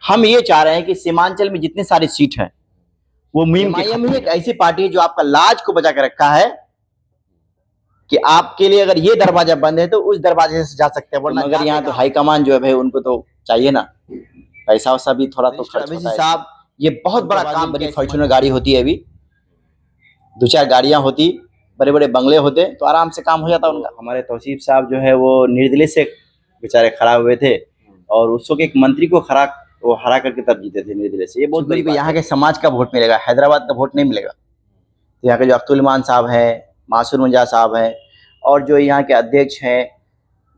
हम ये चाह रहे हैं कि सीमांचल में जितने सारी सीट हैं वो एमआईएम ही एक ऐसी पार्टी है जो आपका लाज को बचा के रखा है कि आपके लिए अगर ये दरवाजा बंद है तो उस दरवाजे से जा सकते हैं, वरना मगर यहाँ तो हाईकमान जो है भाई उनको तो चाहिए ना, पैसा वैसा भी थोड़ा तो खर्च होता है। साहब ये बहुत बड़ा काम, बड़ी फॉर्च्यूनर गाड़ी होती है, अभी 2-4 गाड़ियां होती, बड़े बड़े बंगले होते तो आराम से काम हो जाता उनका। हमारे तौसीफ साहब जो है वो निर्दलीय से बेचारे खड़ा हुए थे और उस वक्त एक मंत्री को वो हरा करके तब जीते थे निर्दलीय से। ये बहुत बड़ी यहाँ के समाज का वोट मिलेगा, हैदराबाद का वोट नहीं मिलेगा। तो यहाँ के जो अख्तुल मान साहब हैं, मासूर मुंजा साहब हैं और जो यहाँ के अध्यक्ष हैं,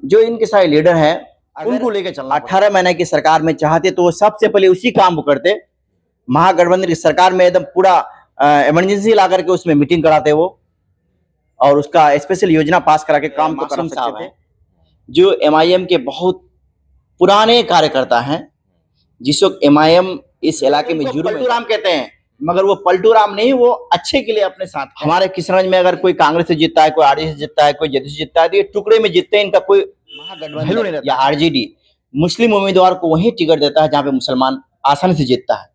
जो इनके सारे लीडर हैं, उनको लेकर चलना। 18 महीने की सरकार में चाहते तो वो सबसे पहले उसी काम को करते। महागठबंधन की सरकार में एकदम पूरा इमरजेंसी ला करके उसमें मीटिंग कराते वो और उसका स्पेशल योजना पास करा के काम तो करा सकते थे। जो एमआईएम के बहुत पुराने कार्यकर्ता हैं, जिस वक्त एमआईएम इस इलाके में पलटू राम कहते हैं, मगर वो पलटू राम नहीं, वो अच्छे के लिए अपने साथ। हमारे किशनगंज में अगर कोई कांग्रेस से जीतता है, कोई आरजेडी से जीतता है, कोई जेडीयू से जीतता है तो ये टुकड़े में जीतते हैं, इनका कोई वैल्यू नहीं रहता। या आरजेडी मुस्लिम उम्मीदवार को वही टिकट देता है जहां पे मुसलमान आसानी से जीतता है,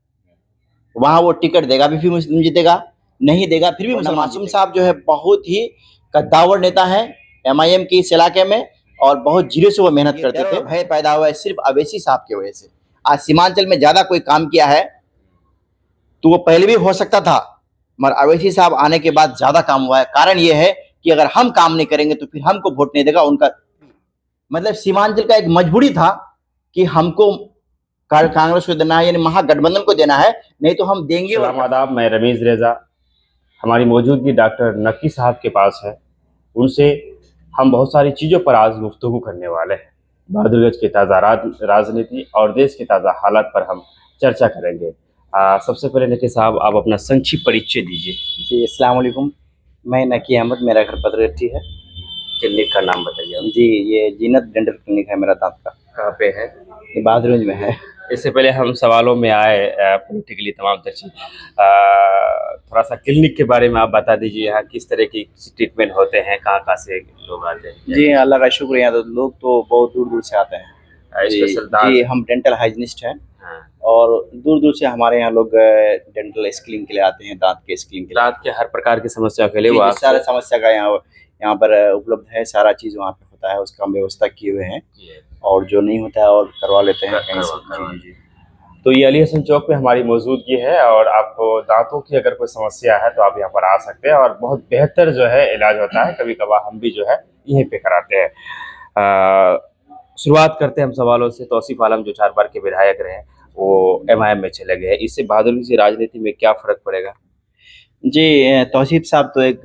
वहां वो टिकट देगा भी फिर मुस्लिम जीतेगा, नहीं देगा फिर भी मुसलमान। मासूम साहब जो है बहुत ही कद्दावर नेता है एमआईएम के इस इलाके में और बहुत जीरो से वो मेहनत करते थे। भय पैदा हुआ है सिर्फ अवैसी साहब की वजह से। आज सीमांचल में ज्यादा कोई काम किया है तो वो पहले भी हो सकता था, मगर अवैसी साहब आने के बाद ज्यादा काम हुआ है। कारण ये है कि अगर हम काम नहीं करेंगे तो फिर हमको वोट नहीं देगा उनका। मतलब सीमांचल का एक मजबूरी था कि हमको कांग्रेस को देना है, यानी महागठबंधन को देना है, नहीं तो हम देंगे। आदाब, मैं रमीज रेजा। हमारी मौजूदगी डॉक्टर नकी साहब के पास है। उनसे हम बहुत सारी चीज़ों पर आज गुफ्तगू करने वाले हैं। बहादुरगंज की ताज़ा राजनीति और देश के ताज़ा हालात पर हम चर्चा करेंगे। सबसे पहले नकी साहब, आप अपना संक्षिप्त परिचय दीजिए। जी, अस्सलाम वालेकुम। मैं नकी अहमद, मेरा घर पदरट्टी है। क्लिनिक का नाम बताइए। जी, ये जीनत डेंटल क्लिनिक है मेरा दांत का। कहाँ पे है? ये बहादुरगंज में है। इससे पहले हम सवालों में आए पॉलिटिकली तमाम तरह, थोड़ा सा क्लिनिक के बारे में आप बता दीजिए। यहाँ किस तरह की ट्रीटमेंट होते हैं, कहाँ से लोग आते हैं? जी, अल्लाह का शुक्र, यहाँ तो लोग तो बहुत दूर दूर से आते हैं। जी, हम डेंटल हाइजीनिस्ट हैं और दूर दूर से हमारे यहाँ लोग डेंटल स्क्रीनिंग के लिए आते हैं, दांत के स्क्रीनिंग के लिए। दांत के हर प्रकार की समस्या के लिए वो सारे समस्या का यहाँ पर उपलब्ध है, सारा चीज़ वहाँ पे होता है, उसका हम व्यवस्था किए हुए हैं और जो नहीं होता है और करवा लेते हैं कहीं से। जी। तो ये अली हसन चौक पे हमारी मौजूदगी है और आपको दांतों की अगर कोई समस्या है तो आप यहाँ पर आ सकते हैं और बहुत बेहतर जो है इलाज होता है। कभी कभार हम भी जो है यहीं पे कराते हैं। शुरुआत करते हैं हम सवालों से। तौसीफ आलम जो 4 बार के विधायक रहे, वो एमआईएम में चले गए, इससे बहादुरगंज की राजनीति में क्या फ़र्क पड़ेगा? जी, तौसीफ साहब तो एक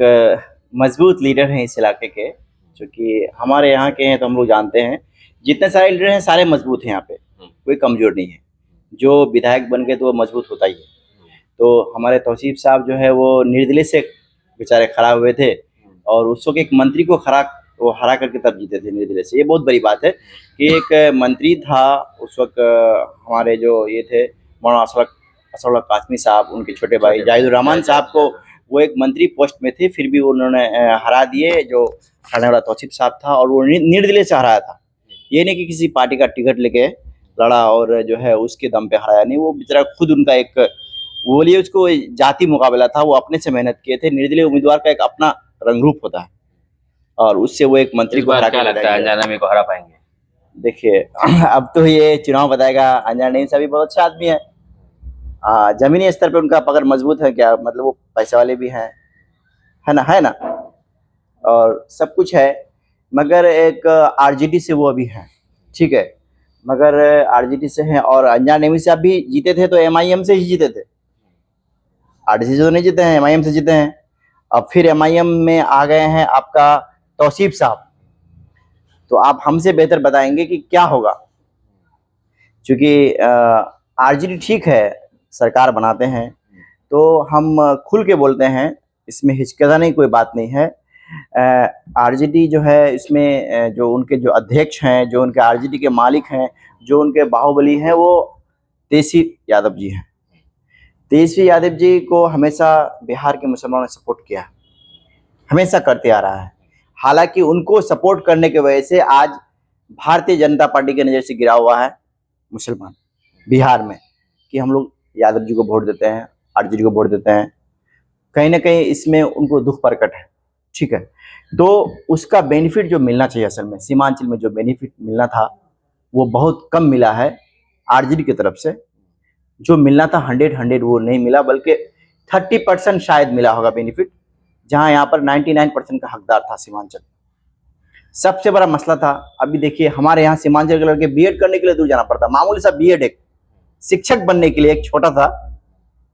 मजबूत लीडर हैं इस इलाके के, जो कि हमारे यहाँ के हैं तो हम लोग जानते हैं। जितने सारे लीडर हैं सारे मजबूत हैं, यहाँ पे कोई कमज़ोर नहीं है। जो विधायक बन गए तो वो मजबूत होता ही है। तो हमारे तौसीफ साहब जो है वो निर्दलीय से बेचारे खड़ा हुए थे और उस वक्त एक मंत्री को वो हरा करके तब जीते थे निर्दलीय से। ये बहुत बड़ी बात है कि एक मंत्री था उस वक्त, हमारे जो ये थे मौलाना असद कासमी साहब, उनके छोटे भाई जाहिदुर रहमान साहब को, वो एक मंत्री पोस्ट में थे, फिर भी उन्होंने हरा दिए जो हराने वाला तौसीफ साहब था और वो निर्दलीय से हराया था। ये नहीं कि किसी पार्टी का टिकट लेके लड़ा और जो है उसके दम पे हराया, नहीं, वो बेचारा खुद उनका एक बोलिए उसको जाति मुकाबला था, वो अपने से मेहनत किए थे। निर्दलीय उम्मीदवार का एक अपना रंग रूप होता है और उससे वो एक मंत्री को हरा। क्या लगता है अंजाना में को हरा पाएंगे? देखिए, अब तो ये चुनाव बताएगा। अंजाना नहीं सभी बहुत अच्छे आदमी है, जमीनी स्तर पे उनका पकड़ मजबूत है, क्या मतलब वो पैसे वाले भी हैं, है ना, और सब कुछ है, मगर एक आरजेडी से वो अभी हैं, ठीक है, मगर आरजेडी से हैं। और अंजान नेमी साहब भी जीते थे तो एमआईएम से ही जीते थे, आरजेडी से तो नहीं जीते हैं, एमआईएम से जीते हैं। अब फिर एमआईएम में आ गए हैं आपका तौसीफ साहब, तो आप हमसे बेहतर बताएंगे कि क्या होगा, क्योंकि आरजेडी ठीक है, सरकार बनाते हैं तो हम खुल के बोलते हैं, इसमें हिचकिचाने की कोई बात नहीं है। आरजेडी जो है इसमें जो उनके जो अध्यक्ष हैं, जो उनके आरजेडी के मालिक हैं, जो उनके बाहुबली हैं, वो तेजस्वी यादव जी हैं। तेजस्वी यादव जी को हमेशा बिहार के मुसलमानों ने सपोर्ट किया है, हमेशा करते आ रहा है। हालांकि उनको सपोर्ट करने की वजह से आज भारतीय जनता पार्टी की नज़र से गिरा हुआ है मुसलमान। बिहार में कि हम लोग यादव जी को वोट देते हैं, आरजेडी को वोट देते हैं, कहीं ना कहीं इसमें उनको दुख प्रकट है। ठीक है, तो उसका बेनिफिट जो मिलना चाहिए, असल में सीमांचल में जो बेनिफिट मिलना था वो बहुत कम मिला है आरजेडी की तरफ से। जो मिलना था 100 वो नहीं मिला, बल्कि 30% शायद मिला होगा बेनिफिट, जहां यहाँ पर 99% का हकदार था सीमांचल। सबसे बड़ा मसला था, अभी देखिए हमारे यहाँ सीमांचल के लड़के बीएड करने के लिए दूर जाना पड़ता, मामूली सा बीएड, एक शिक्षक बनने के लिए एक छोटा सा,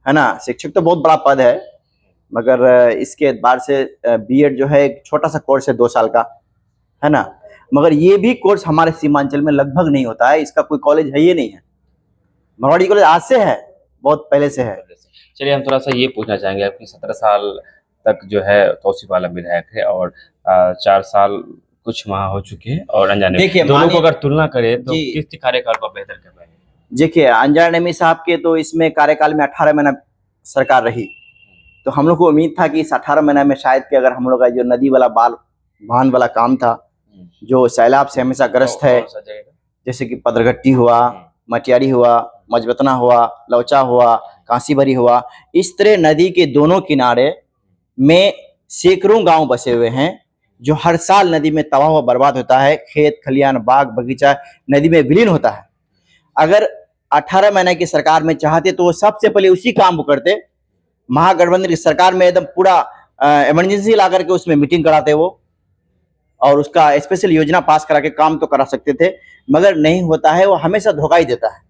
है ना, शिक्षक तो बहुत बड़ा पद है, मगर इसके एतबार से बीएड जो है एक छोटा सा कोर्स है 2 साल का, है ना, मगर ये भी कोर्स हमारे सीमांचल में लगभग नहीं होता है, इसका कोई कॉलेज है ही नहीं है। मरवाड़ी कॉलेज आज से है, बहुत पहले से है। चलिए, हम थोड़ा सा ये पूछना चाहेंगे, आपकी 17 साल तक जो है तौसीफ आलम विधायक है और 4 साल कुछ माह हो चुके हैं, और अनजाने देखिए दोनों को अगर तुलना करें तो किस कार्यकाल को बेहतर कर पाएंगे? देखिए अंजार नईमी साहब के तो इसमें कार्यकाल में 18 महीना सरकार रही, तो हम लोग को उम्मीद था कि इस 18 महीना में शायद कि अगर हम लोग का जो नदी वाला बांध वाला काम था, जो सैलाब से हमेशा ग्रस्त है, जैसे कि पदरघट्टी हुआ, मटियारी हुआ, मजबतना हुआ, लौचा हुआ, कांसीबरी हुआ, इस तरह नदी के दोनों किनारे में सैकड़ों गांव बसे हुए हैं, जो हर साल नदी में तबाह हुआ बर्बाद होता है, खेत खलियान बाग बगीचा नदी में विलीन होता है। अगर 18 महीने की सरकार में चाहते तो वो सबसे पहले उसी काम को करते। महागठबंधन की सरकार में एकदम पूरा इमरजेंसी ला करके उसमें मीटिंग कराते वो, और उसका स्पेशल योजना पास करा के काम तो करा सकते थे, मगर नहीं होता है, वो हमेशा धोखा ही देता है।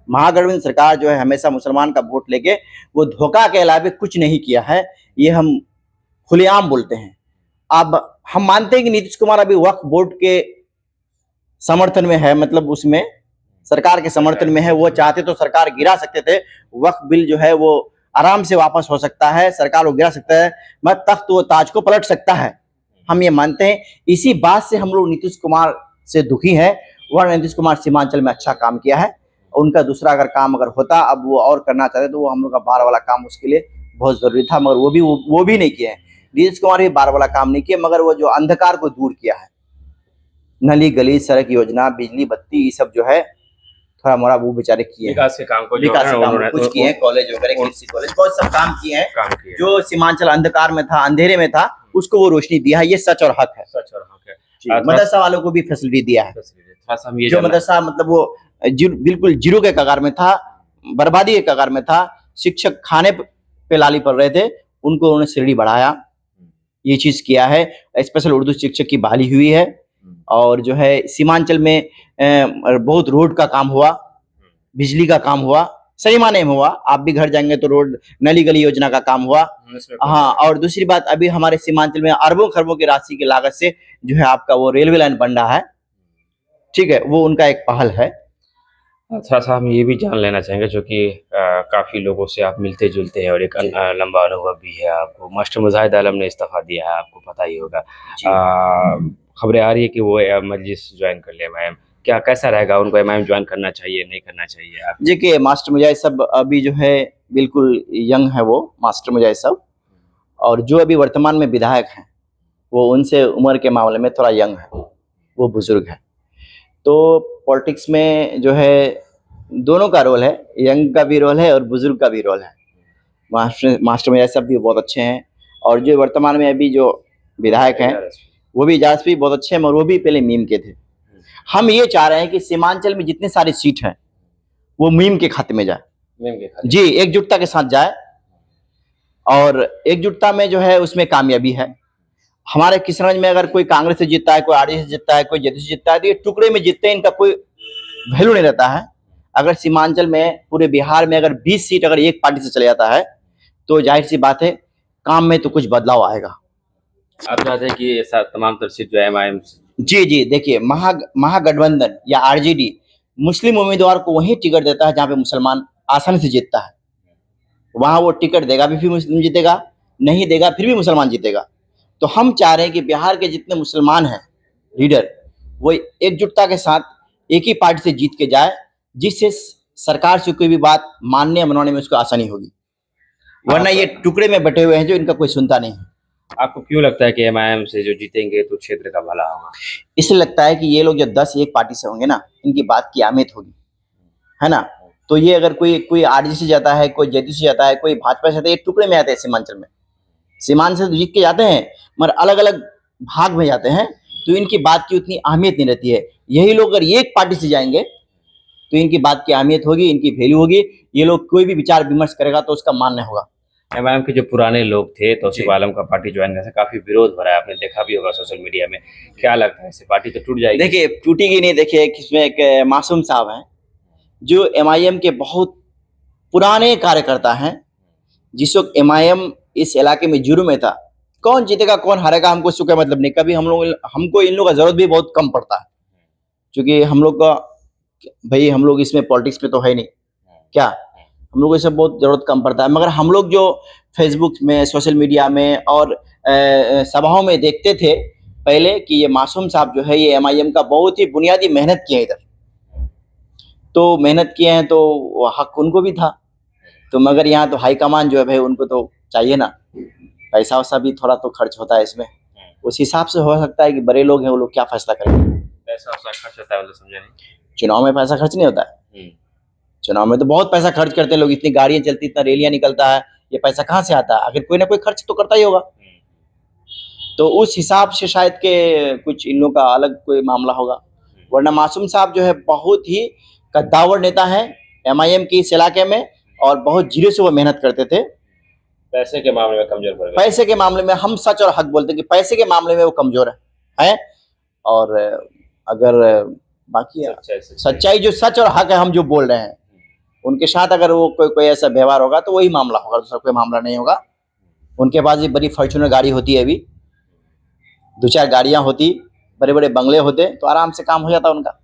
महागठबंधन सरकार जो है हमेशा मुसलमान का वोट लेके वो धोखा के अलावा कुछ नहीं किया है, ये हम खुलेआम बोलते हैं। अब हम मानते हैं कि नीतीश कुमार अभी वक्फ बोर्ड के समर्थन में है, मतलब उसमें सरकार के समर्थन में है, वो चाहते तो सरकार गिरा सकते थे, वक्फ बिल जो है वो आराम से वापस हो सकता है, सरकार को गिरा सकता है, मगर तख्त व ताज को पलट सकता है, हम ये मानते हैं। इसी बात से हम लोग नीतीश कुमार से दुखी हैं, वह नीतीश कुमार सीमांचल में अच्छा काम किया है, उनका दूसरा अगर काम अगर होता, अब वो और करना चाहते तो वो हम लोग का बाढ़ वाला काम उसके लिए बहुत जरूरी था, मगर वो भी नहीं किया है। नीतीश कुमार भी बाढ़ वाला काम नहीं किया, मगर वो जो अंधकार को दूर किया है, नली गली सड़क योजना बिजली बत्ती ये सब जो है थोड़ा मोड़ा वो बेचारे किए, विकास के काम को कुछ किए हैं, कॉलेज वगैरह कृषि कॉलेज बहुत सब काम किए हैं। जो सीमांचल अंधकार में था, अंधेरे में था, उसको वो रोशनी दिया है, ये सच और हक है। सच और हक है। मदरसा वालों को भी फैसिलिटी दिया है, जो मदरसा मतलब वो बिल्कुल जीरो के कगार में था, बर्बादी के कगार में था, शिक्षक खाने पे लाली पड़ रहे थे, उनको उन्होंने सीढ़ी बढ़ाया, ये चीज किया है। स्पेशल उर्दू शिक्षक की बहाली हुई है, और जो है सीमांचल में बहुत रोड का काम हुआ, बिजली का काम हुआ, सही माने में हुआ, आप भी घर जाएंगे तो रोड नली गली योजना का काम हुआ। हाँ, और दूसरी बात, अभी हमारे सीमांचल में अरबों खरबों की राशि की लागत से जो है आपका वो रेलवे लाइन बन रहा है, ठीक है, वो उनका एक पहल है। अच्छा सा हम ये भी जान लेना चाहेंगे, जो कि काफ़ी लोगों से आप मिलते जुलते हैं और एक लंबा अनुभव भी है आपको। मास्टर मुजाहिद आलम ने इस्तीफा दिया है, आपको पता ही होगा, खबरें आ रही है कि वो मजलिस ज्वाइन कर ले एमआईएम, क्या कैसा रहेगा, उनको एमआईएम ज्वाइन करना चाहिए नहीं करना चाहिए? आप देखिए मास्टर मुजाहिद साहब अभी जो है बिल्कुल यंग है, वो मास्टर मुजाहिद साहब, और जो अभी वर्तमान में विधायक हैं वो उनसे उम्र के मामले में थोड़ा यंग है, वो बुजुर्ग है। तो पॉलिटिक्स में जो है दोनों का रोल है, यंग का भी रोल है और बुजुर्ग का भी रोल है। मास्टर मुजाहिद साहब भी बहुत अच्छे हैं, और जो वर्तमान में अभी जो विधायक हैं वो भी इजाज भी बहुत अच्छे हैं, और वो भी पहले मीम के थे। हम ये चाह रहे हैं कि सीमांचल में जितनी सारी सीट है वो मीम के खाते में जाए, जी, एकजुटता के साथ जाए, और एकजुटता में जो है उसमें कामयाबी है। हमारे किशनगंज में अगर कोई कांग्रेस से जीतता है, कोई आरजेडी से जीतता है, कोई जेडीयू से जीतता है, तो ये टुकड़े में जीतते हैं, इनका कोई वैल्यू नहीं रहता है। अगर सीमांचल में पूरे बिहार में अगर 20 सीट अगर एक पार्टी से चले जाता है तो जाहिर सी बात है काम में तो कुछ बदलाव आएगा। आप चाहते हैं कि ऐसा तमाम तर सीट जो एमआईएम, जी, देखिए महागठबंधन या आरजेडी मुस्लिम उम्मीदवार को वही टिकट देता है जहाँ पे मुसलमान आसानी से जीतता है, वहां वो टिकट देगा भी फिर मुस्लिम जीतेगा, नहीं देगा फिर भी मुसलमान जीतेगा। तो हम चाह रहे हैं कि बिहार के जितने मुसलमान हैं लीडर, वो एकजुटता के साथ एक ही पार्टी से जीत के जाए, जिससे सरकार से कोई भी बात मानने मनवाने में उसको आसानी होगी, वरना ये टुकड़े में बटे हुए हैं जो इनका कोई सुनता नहीं है। आपको क्यों लगता है कि एमआईएम से जो जीतेंगे तो क्षेत्र का भला होगा? इसलिए लगता है कि ये लोग जब 10 एक पार्टी से होंगे ना, इनकी बात की अहमियत होगी, है ना, तो ये अगर कोई कोई आरजेडी से जाता है, कोई जेडीयू से जाता है, कोई भाजपा से जाता है, ये टुकड़े में आते हैं सीमांचल में। सीमांचल से तो जीत के जाते हैं मगर अलग अलग भाग में जाते हैं, तो इनकी बात की उतनी अहमियत नहीं रहती है। यही लोग अगर एक पार्टी से जाएंगे तो इनकी बात की अहमियत होगी, इनकी वैल्यू होगी। ये लोग कोई भी विचार विमर्श करेगा तो उसका मान्य होगा। एमआईएम के जो पुराने लोग थे तौसीफ आलम का पार्टी ज्वाइन करने से काफी विरोध भरा है, आपने देखा भी होगा सोशल मीडिया में। क्या लगता है, इससे पार्टी तो टूट जाएगी? देखिए टूटेगी नहीं। देखिए इसमें एक मासूम साहब हैं जो एमआईएम के बहुत पुराने कार्यकर्ता हैं। जिस वक्त एमआईएम इस इलाके में जुर्म में था, कौन जीतेगा कौन हारेगा हमको उससे कोई मतलब नहीं। कभी हमको इन लोगों का जरूरत भी बहुत कम पड़ता है, क्योंकि हम लोग का भाई हम लोग इसमें पॉलिटिक्स पे तो है नहीं क्या, हम लोग को इससे बहुत जरूरत कम पड़ता है। मगर हम लोग जो फेसबुक में, सोशल मीडिया में और सभाओं में देखते थे पहले कि ये मासूम साहब जो है ये एमआईएम का बहुत ही बुनियादी मेहनत किया इधर, तो मेहनत किए हैं तो हक उनको भी था। तो मगर यहाँ तो हाईकमान जो है भाई उनको तो चाहिए ना, पैसा वैसा भी थोड़ा तो खर्च होता है इसमें। उस हिसाब से हो सकता है कि बड़े लोग हैं वो लोग क्या फैसला करेंगे। पैसा खर्च होता है, मतलब समझा नहीं। चुनाव में पैसा खर्च नहीं होता है? चुनाव में तो बहुत पैसा खर्च करते हैं लोग, इतनी गाड़ियां चलती, इतना रैलियां निकलता है, ये पैसा कहाँ से आता है? आखिर कोई ना कोई खर्च तो करता ही होगा। तो उस हिसाब से शायद के कुछ इन लोगों का अलग कोई मामला होगा, वरना मासूम साहब जो है बहुत ही कद्दावर नेता है एमआईएम की इस इलाके में, और बहुत जीरो से वो मेहनत करते थे। पैसे के मामले में कमजोर पड़ गए। पैसे के मामले में हम सच और हक बोलते हैं कि पैसे के मामले में वो कमजोर है। और अगर बाकी सच्चाई जो सच और हक है हम जो बोल रहे हैं उनके साथ अगर वो कोई ऐसा व्यवहार होगा तो वही मामला होगा, दूसरा कोई मामला नहीं होगा। उनके पास भी बड़ी फॉर्च्यूनर गाड़ी होती है, अभी 2-4 गाड़ियां होती, बड़े बड़े बंगले होते, तो आराम से काम हो जाता उनका।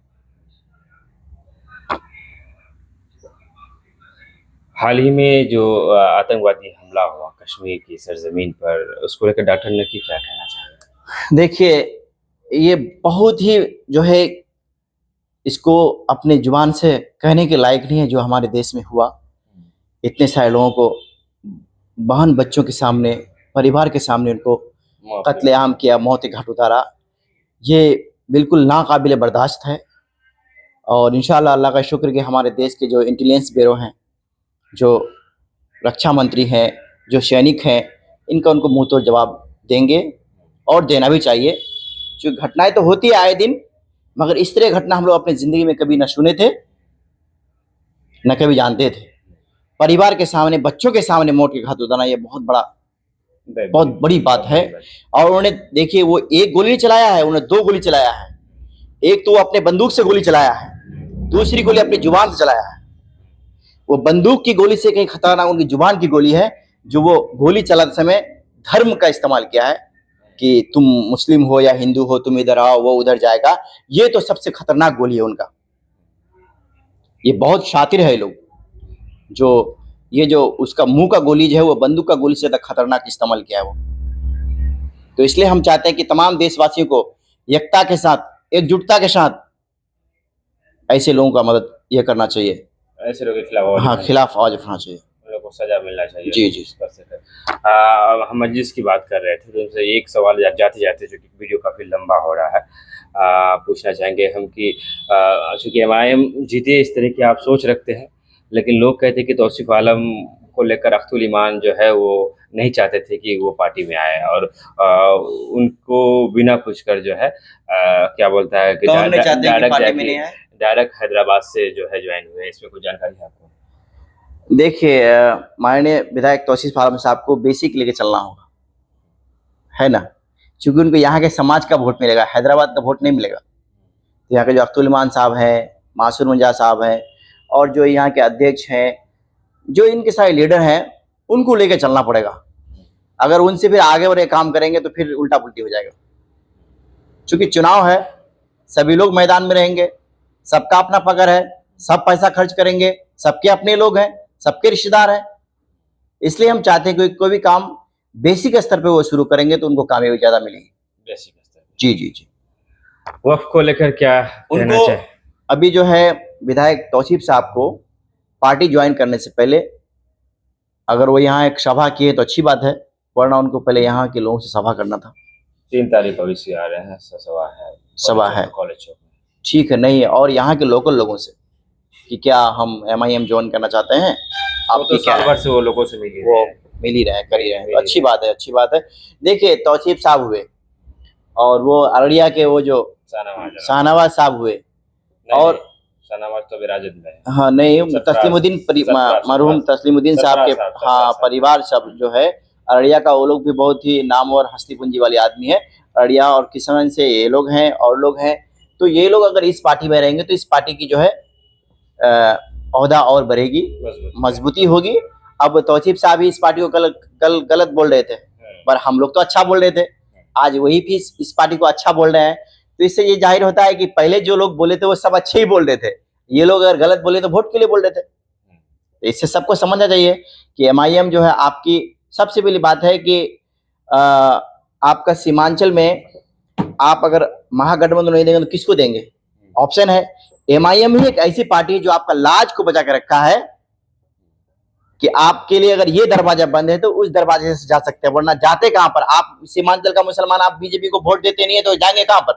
हाल ही में जो आतंकवादी हमला हुआ कश्मीर की सरजमीन पर, उसको लेकर डॉक्टर नकी क्या कहना चाहेंगे? देखिए ये बहुत ही जो है इसको अपने जुबान से कहने के लायक नहीं है जो हमारे देश में हुआ। इतने सारे लोगों को बहन बच्चों के सामने, परिवार के सामने उनको कत्लेआम किया, मौत के घाट उतारा, ये बिल्कुल नाकाबिले बर्दाश्त है। और इंशाअल्लाह अल्लाह का शुक्र कि हमारे देश के जो इंटेलिजेंस ब्यूरो हैं, जो रक्षा मंत्री हैं, जो सैनिक हैं, इनका उनको मुंह तोड़ जवाब देंगे और देना भी चाहिए। जो घटनाएं तो होती है आए दिन, मगर इस तरह घटना हम लोग अपनी ज़िंदगी में कभी न सुने थे न कभी जानते थे। परिवार के सामने, बच्चों के सामने मौत के घाट उतारना ये बहुत बड़ी बात है। और उन्होंने देखिए वो एक गोली नहीं चलाया है, उन्होंने 2 गोली चलाया है। एक तो वो अपने बंदूक से गोली चलाया है, दूसरी गोली अपनी जुबान से चलाया है। वो बंदूक की गोली से कहीं खतरनाक उनकी जुबान की गोली है, जो वो गोली चलाते समय धर्म का इस्तेमाल किया है कि तुम मुस्लिम हो या हिंदू हो, तुम इधर आओ, वो उधर जाएगा। ये तो सबसे खतरनाक गोली है उनका। ये बहुत शातिर है लोग, जो ये जो उसका मुंह का गोली जो है वो बंदूक का गोली से ज़्यादा खतरनाक इस्तेमाल किया है वो। तो इसलिए हम चाहते हैं कि तमाम देशवासियों को एकता के साथ, एकजुटता के साथ ऐसे लोगों का मदद ये करना चाहिए, ऐसे लोगों के खिलाफ खिलाफ आवाज उठाना चाहिए, उन लोगों को सजा मिलना चाहिए। जी। हम मस्जिद की बात कर रहे थे, तो उनसे एक सवाल जाते जाते, जो कि वीडियो काफ़ी लंबा हो रहा है, पूछना चाहेंगे हम कि चूँकि एमआईएम जीते इस तरह की आप सोच रखते हैं, लेकिन लोग कहते हैं कि तौसीफ आलम को लेकर अख्तुल ईमान जो है वो नहीं चाहते थे कि वो पार्टी में आए, और उनको बिना पूछकर जो है क्या बोलता है कि डायरेक्ट हैदराबाद से जो है ज्वाइन हुए। इसमें कुछ जानकारी है आपको? देखिए माननीय विधायक तौसीफ आलम साहब को बेसिक लेके चलना होगा, है ना, क्योंकि उनको यहाँ के समाज का वोट मिलेगा, हैदराबाद का वोट नहीं मिलेगा। तो यहाँ के जो अख्तुल ईमान साहब हैं, मासूर मुंजा साहब हैं, और जो यहाँ के अध्यक्ष हैं, जो इनके सारे लीडर हैं, उनको लेके चलना पड़ेगा। अगर उनसे फिर आगे बढ़े काम करेंगे तो फिर उल्टा पुल्टी हो जाएगा। क्योंकि चुनाव है, सभी लोग मैदान में रहेंगे, सबका अपना पकड़ है, सब पैसा खर्च करेंगे, सबके अपने लोग हैं, सबके रिश्तेदार हैं। इसलिए हम चाहते हैं कि कोई भी काम बेसिक स्तर पे वो शुरू करेंगे तो उनको कामयाबी ज्यादा मिलेगी। बेसिक स्तर? जी। वक्फ को लेकर क्या कहना उनको चाहिए? अभी जो है विधायक तौसीफ साहब को पार्टी ज्वाइन करने से पहले अगर वो यहाँ एक सभा किए तो अच्छी बात है, वरना उनको पहले यहाँ के लोगों से सभा करना था। 3 तारीख को इसी आ रहे हैं, सभा है कॉलेज चौक में। ठीक ठीक है, नहीं, और यहाँ के लोकल लोगों से कि क्या हम MIM ज्वाइन करना चाहते हैं, वो आपकी तो क्या साल है? भर से वो लोगों से मिली वो है। मिल ही रहे हैं, कर ही रहे हैं, मिल तो ही अच्छी रहे बात है, अच्छी बात है। देखिए तौसीफ साहब हुए, और वो अररिया के वो जो शाहनवाज साहब हुए, और शाहनवाज तो अभी राजद में है। हाँ नहीं, सरफराज मरहूम तस्लीमुद्दीन साहब के हाँ सरफराज परिवार सब जो है अररिया का, वो लोग भी बहुत ही नामवर हस्ती पूंजी वाले आदमी है। अररिया और किशनगंज से ये लोग हैं और लोग हैं, तो ये लोग अगर इस पार्टी में रहेंगे तो इस पार्टी की जो है ओहदा और बढ़ेगी, मजबूती होगी। अब तौसीफ साहब ही इस पार्टी को कल कल गलत बोल रहे थे, पर हम लोग तो अच्छा बोल रहे थे, आज वही भी इस पार्टी को अच्छा बोल रहे हैं। तो इससे ये जाहिर होता है कि पहले जो लोग बोले थे वो सब अच्छे ही बोल रहे थे, ये लोग अगर गलत बोले तो वोट के लिए बोल रहे थे। तो इससे सबको समझना चाहिए कि MIM जो है आपकी, सबसे पहली बात है कि आपका सीमांचल में आप अगर महागठबंधन नहीं देंगे तो किसको देंगे? ऑप्शन है, MIM ही एक ऐसी पार्टी है जो आपका लाज को बचा के रखा है कि आपके लिए अगर ये दरवाजा बंद है तो उस दरवाजे से जा सकते हैं, वरना जाते कहां पर? आप सीमांचल का मुसलमान, आप बीजेपी को वोट देते नहीं है तो जाएंगे कहां पर?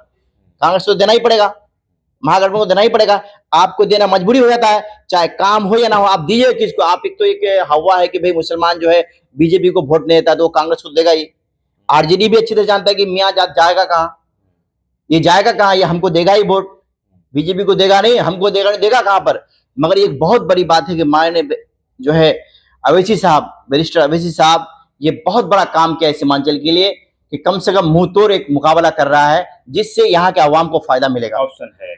कांग्रेस को देना ही पड़ेगा, महागठबंधन को देना ही पड़ेगा, आपको देना मजबूरी हो जाता है, चाहे काम हो या ना हो, आप दीजिए किसको? आप एक तो एक हवा है कि भाई मुसलमान जो है बीजेपी को वोट नहीं देता तो कांग्रेस को देगा ही। RJD भी अच्छी तरह जानता है कि मियाँ जाएगा कहाँ, ये जाएगा कहाँ, ये हमको देगा ही वोट, बीजेपी को देगा नहीं, हमको देगा नहीं, देगा कहां पर? मगर एक बहुत बड़ी बात है कि मायने जो है अवैसी साहब, बैरिस्टर अवैसी साहब, ये बहुत बड़ा काम किया है सीमांचल के लिए कि कम से कम मुंह तोड़ एक मुकाबला कर रहा है, जिससे यहाँ के अवाम को फायदा मिलेगा।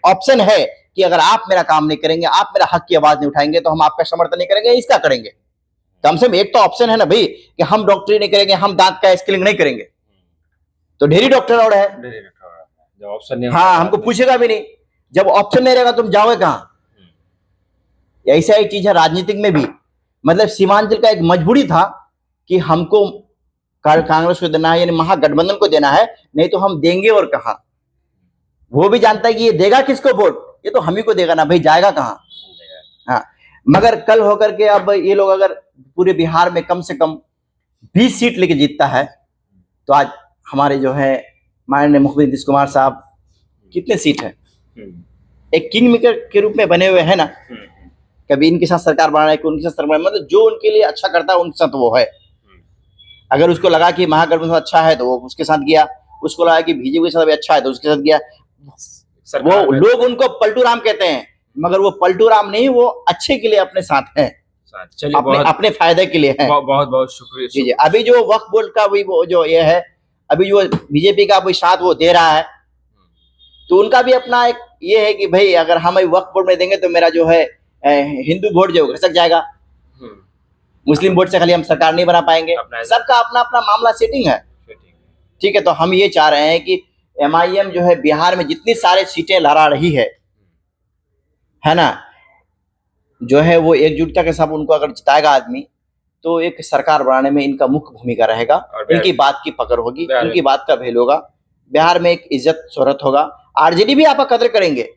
ऑप्शन है कि अगर आप मेरा काम नहीं करेंगे, आप मेरा हक की आवाज नहीं उठाएंगे तो हम आपका समर्थन नहीं करेंगे, इसका करेंगे। कम से कम एक तो ऑप्शन है ना भाई कि हम डॉक्टरी नहीं करेंगे, हम दांत का स्किलिंग नहीं करेंगे, तो ढेरी डॉक्टर और है, ऑप्शन नहीं, हाँ हमको पूछेगा भी नहीं। जब ऑप्शन नहीं रहेगा तुम जाओगे कहां? ऐसा ही चीज है राजनीतिक में भी, मतलब सीमांचल का एक मजबूरी था कि हमको कांग्रेस को देना है, यानी महागठबंधन को देना है, नहीं तो हम देंगे और कहा। वो भी जानता है कि ये देगा किसको वोट, ये तो हम ही को देगा ना भाई, जाएगा कहां? हाँ, मगर कल होकर के अब ये लोग अगर पूरे बिहार में कम से कम 20 सीट लेके जीतता है तो आज हमारे जो है माननीय मुख्यमंत्री नीतीश कुमार साहब कितने सीट है, एक किंग मेकर के रूप में बने हुए हैं ना, कभी इनके साथ सरकार बना रहे, उनके साथ सरकार, मतलब जो उनके लिए अच्छा करता है उनके साथ वो है। अगर उसको लगा कि महागठबंधन अच्छा है तो वो उसके साथ गया, उसको लगा कि बीजेपी के साथ भी अच्छा है तो उसके साथ गया। वो लोग उनको पलटू राम कहते हैं, मगर वो पलटू राम नहीं, वो अच्छे के लिए अपने साथ है, अपने फायदे के लिए है। बहुत बहुत शुक्रिया जी। अभी जो वक्फ बोर्ड का भी वो जो ये है, अभी जो बीजेपी का भी साथ वो दे रहा है, तो उनका भी अपना एक ये है कि भाई अगर हम वक्फ बोर्ड में देंगे तो मेरा जो है हिंदू वोट जो घसक जाएगा, मुस्लिम वोट से खाली हम सरकार नहीं बना पाएंगे। सबका अपना अपना मामला सेटिंग है, ठीक है। तो हम ये चाह रहे हैं कि MIM जो है बिहार में जितनी सारे सीटें लड़ा रही है ना, जो है वो एकजुटता के साथ उनको अगर जिताएगा आदमी तो एक सरकार बनाने में इनका मुख्य भूमिका रहेगा, इनकी बात की पकड़ होगी, इनकी बात का वैल्यू होगा, बिहार में एक इज्जत शोहरत होगा। RJD भी आपका कदर करेंगे,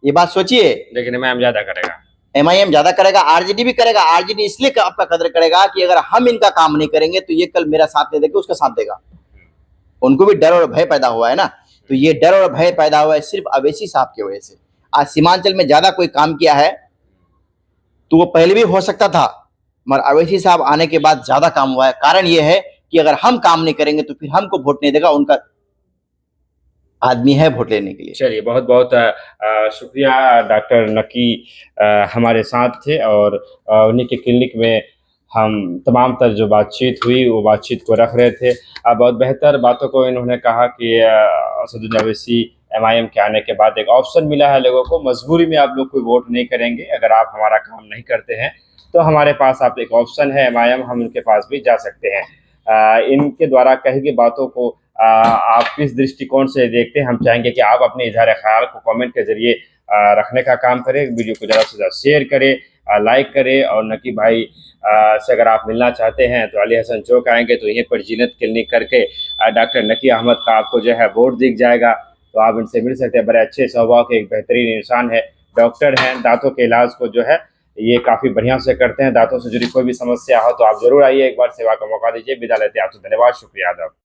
ये बात सोचिए, लेकिन MIM ज्यादा करेगा, MIM ज्यादा करेगा, RJD भी करेगा। RJD इसलिए आपका कदर करेगा कि अगर हम इनका काम नहीं करेंगे तो ये कल मेरा साथ नहीं देगा, उसका साथ देगा। उनको भी डर और भय पैदा हुआ है ना, तो ये डर और भय पैदा हुआ है सिर्फ अवैसी साहब की वजह से। आज सीमांचल में ज्यादा कोई काम किया है तो वो पहले भी हो सकता था, मगर अवैसी साहब आने के बाद ज्यादा काम हुआ है। कारण ये है कि अगर हम काम नहीं करेंगे तो फिर हमको वोट नहीं देगा, उनका आदमी है वोट लेने के लिए। चलिए, बहुत बहुत शुक्रिया। डॉक्टर नकी हमारे साथ थे और उन्हीं के क्लिनिक में हम तमाम तर जो बातचीत हुई वो बातचीत को रख रहे थे। बहुत बेहतर बातों को इन्होंने कहा कि असदुद्दीन ओवैसी MIM के आने के बाद एक ऑप्शन मिला है लोगों को, मजबूरी में आप लोग कोई वोट नहीं करेंगे, अगर आप हमारा काम नहीं करते हैं तो हमारे पास आप एक ऑप्शन है MIM, हम उनके पास भी जा सकते हैं। इनके द्वारा कही गई बातों को आप किस दृष्टिकोण से देखते हैं, हम चाहेंगे कि आप अपने इजहार ख्याल को कमेंट के जरिए रखने का काम करें, वीडियो को ज़्यादा से ज़्यादा शेयर करें, लाइक करें। और नकी भाई से अगर आप मिलना चाहते हैं तो अली हसन चौक आएंगे तो यहीं पर जीनत क्लिनिक करके डॉक्टर नकी अहमद का आपको जो है बोर्ड दिख जाएगा, तो आप इनसे मिल सकते हैं। बड़े अच्छे स्वभाव के एक बेहतरीन इंसान है, डॉक्टर हैं, दांतों के इलाज को जो है ये काफ़ी बढ़िया से करते हैं। दांतों से जुड़ी कोई भी समस्या हो तो आप जरूर आइए, एक बार सेवा का मौका दीजिए। विदा लेते हैं आपसे, धन्यवाद, शुक्रिया, आदाब।